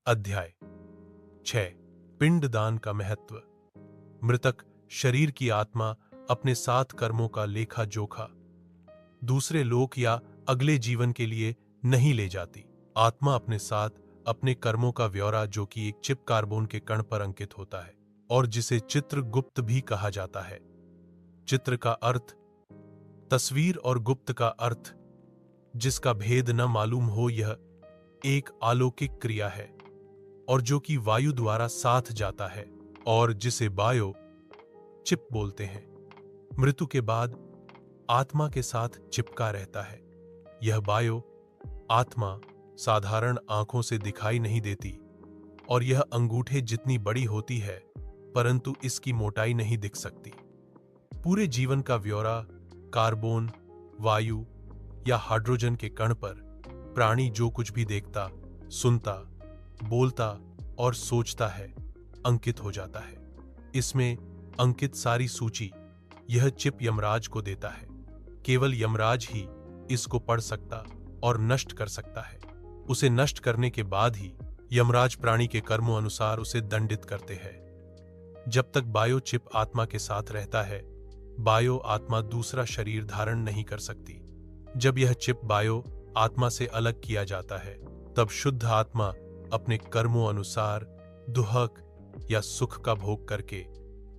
अध्याय 6। पिंडदान का महत्व। मृतक शरीर की आत्मा अपने 7 कर्मों का लेखा जोखा दूसरे लोक या अगले जीवन के लिए नहीं ले जाती। आत्मा अपने साथ अपने कर्मों का ब्यौरा, जो कि एक चिप कार्बन के कण पर अंकित होता है और जिसे चित्रगुप्त भी कहा जाता है। चित्र का अर्थ तस्वीर और गुप्त का अर्थ जिसका भेद न मालूम हो। यह एक अलौकिक क्रिया है और जो कि वायु द्वारा साथ जाता है और जिसे बायो चिप बोलते हैं। मृत्यु के बाद आत्मा के साथ चिपका रहता है। यह बायो आत्मा साधारण आंखों से दिखाई नहीं देती और यह अंगूठे जितनी बड़ी होती है, परंतु इसकी मोटाई नहीं दिख सकती। पूरे जीवन का ब्यौरा कार्बन, वायु या हाइड्रोजन के कण पर प्राणी जो कुछ भी देखता, सुनता, बोलता और सोचता है, अंकित हो जाता है। इसमें अंकित सारी सूची यह चिप यमराज को देता है। केवल यमराज ही इसको पढ़ सकता और नष्ट कर सकता है। उसे नष्ट करने के बाद ही यमराज प्राणी के कर्मों अनुसार उसे दंडित करते हैं। जब तक बायो चिप आत्मा के साथ रहता है, बायो आत्मा दूसरा शरीर धारण नहीं कर सकती। जब यह चिप बायो आत्मा से अलग किया जाता है, तब शुद्ध आत्मा अपने कर्मों अनुसार दुहक या सुख का भोग करके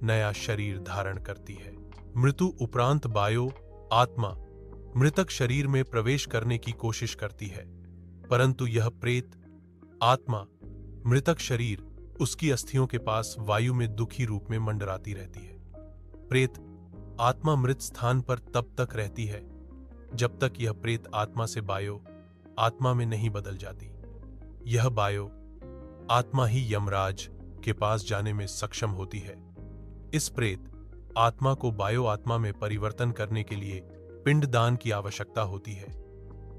नया शरीर धारण करती है। मृत्यु उपरांत बायो आत्मा मृतक शरीर में प्रवेश करने की कोशिश करती है, परंतु यह प्रेत आत्मा मृतक शरीर उसकी अस्थियों के पास वायु में दुखी रूप में मंडराती रहती है। प्रेत आत्मा मृत स्थान पर तब तक रहती है जब तक यह प्रेत आत्मा से बायो आत्मा में नहीं बदल जाती। यह बायो आत्मा ही यमराज के पास जाने में सक्षम होती है। इस प्रेत आत्मा को बायो आत्मा में परिवर्तन करने के लिए पिंडदान की आवश्यकता होती है।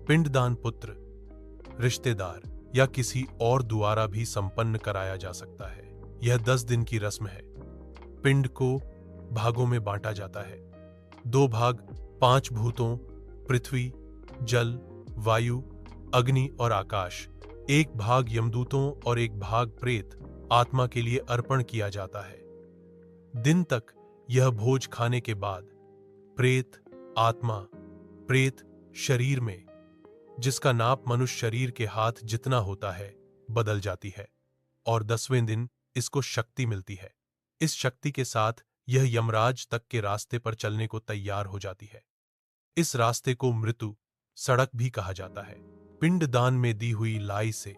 पिंडदान पुत्र, रिश्तेदार या किसी और द्वारा भी संपन्न कराया जा सकता है। यह 10 दिन की रस्म है। पिंड को भागों में बांटा जाता है। 2 भाग 5 भूतों पृथ्वी, जल, वायु, अग्नि और आकाश, 1 भाग यमदूतों और 1 भाग प्रेत आत्मा के लिए अर्पण किया जाता है। दिन तक यह भोज खाने के बाद प्रेत आत्मा प्रेत शरीर में, जिसका नाप मनुष्य शरीर के हाथ जितना होता है, बदल जाती है और 10वें दिन इसको शक्ति मिलती है। इस शक्ति के साथ यह यमराज तक के रास्ते पर चलने को तैयार हो जाती है। इस रास्ते को मृत्यु सड़क भी कहा जाता है। पिंडदान में दी हुई लाई से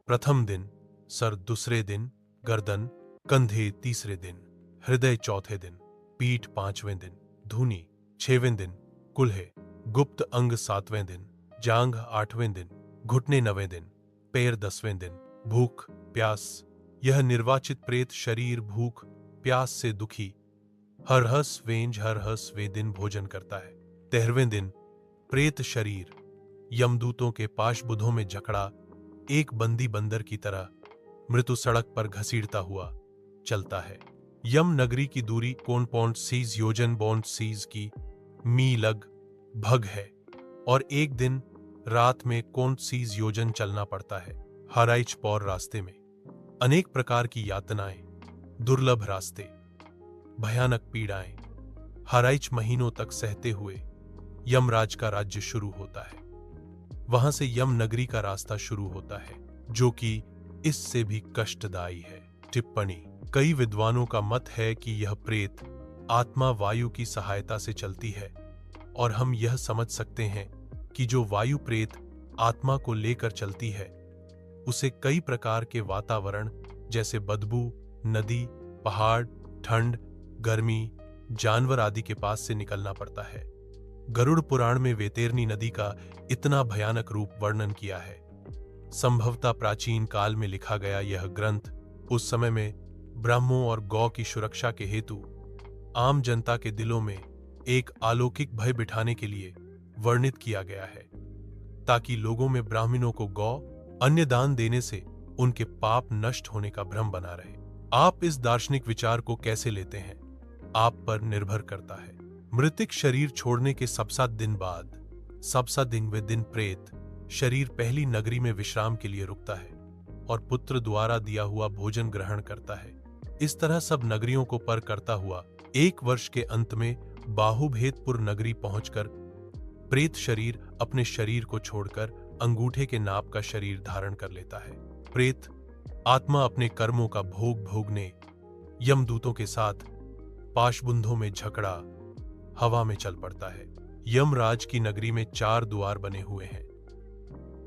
प्रथम दिन, सर दूसरे दिन, गर्दन कंधे तीसरे दिन, हृदय चौथे दिन, पीठ 5वें दिन, धूनी 6वें दिन, कुल्हे गुप्त अंग 7वें दिन, जांघ 8वें दिन, घुटने 9वें दिन, पैर 10वें दिन। भूख प्यास, यह निर्वाचित प्रेत शरीर भूख प्यास से दुखी हर हस वे दिन भोजन करता है। 13वें दिन प्रेत शरीर यमदूतों के पाशबुधों में जकड़ा एक बंदी बंदर की तरह मृत्यु सड़क पर घसीटता हुआ चलता है। यम नगरी की दूरी 1.6 योजन बॉन्ड सीज की मी लग भग है और एक दिन रात में 1.6 योजन चलना पड़ता है। हराइच पौर रास्ते में अनेक प्रकार की यातनाएं, दुर्लभ रास्ते, भयानक पीड़ाएं, हराइच महीनों तक सहते हुए यमराज का राज्य शुरू होता है। वहां से यम नगरी का रास्ता शुरू होता है, जो कि इससे भी कष्टदायी है। टिप्पणी: कई विद्वानों का मत है कि यह प्रेत आत्मा वायु की सहायता से चलती है और हम यह समझ सकते हैं कि जो वायु प्रेत आत्मा को लेकर चलती है, उसे कई प्रकार के वातावरण जैसे बदबू, नदी, पहाड़, ठंड, गर्मी, जानवर आदि के पास से निकलना पड़ता है। गरुड़ पुराण में वैतरणी नदी का इतना भयानक रूप वर्णन किया है। संभवतः प्राचीन काल में लिखा गया यह ग्रंथ उस समय में ब्राह्मणों और गौ की सुरक्षा के हेतु आम जनता के दिलों में एक अलौकिक भय बिठाने के लिए वर्णित किया गया है, ताकि लोगों में ब्राह्मणों को गौ अन्य दान देने से उनके पाप नष्ट होने का भ्रम बना रहे। आप इस दार्शनिक विचार को कैसे लेते हैं, आप पर निर्भर करता है। मृतिक शरीर छोड़ने के 7 दिन बाद 7 दिन वे दिन प्रेत शरीर पहली नगरी में विश्राम के लिए रुकता है। और पुत्र द्वारा दिया हुआ भोजन ग्रहण करता है। इस तरह सब नगरियों को पर करता हुआ 1 वर्ष के अंत में बाहुभेदपुर नगरी पहुंचकर प्रेत शरीर अपने शरीर को छोड़कर अंगूठे के नाप का शरीर धारण कर लेता है। प्रेत आत्मा अपने कर्मों का भोग भोगने यमदूतों के साथ पाशबुंधों में झगड़ा हवा में चल पड़ता है। यमराज की नगरी में 4 द्वार बने हुए हैं।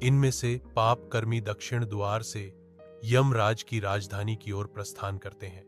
इनमें से पाप कर्मी दक्षिण द्वार से यमराज की राजधानी की ओर प्रस्थान करते हैं।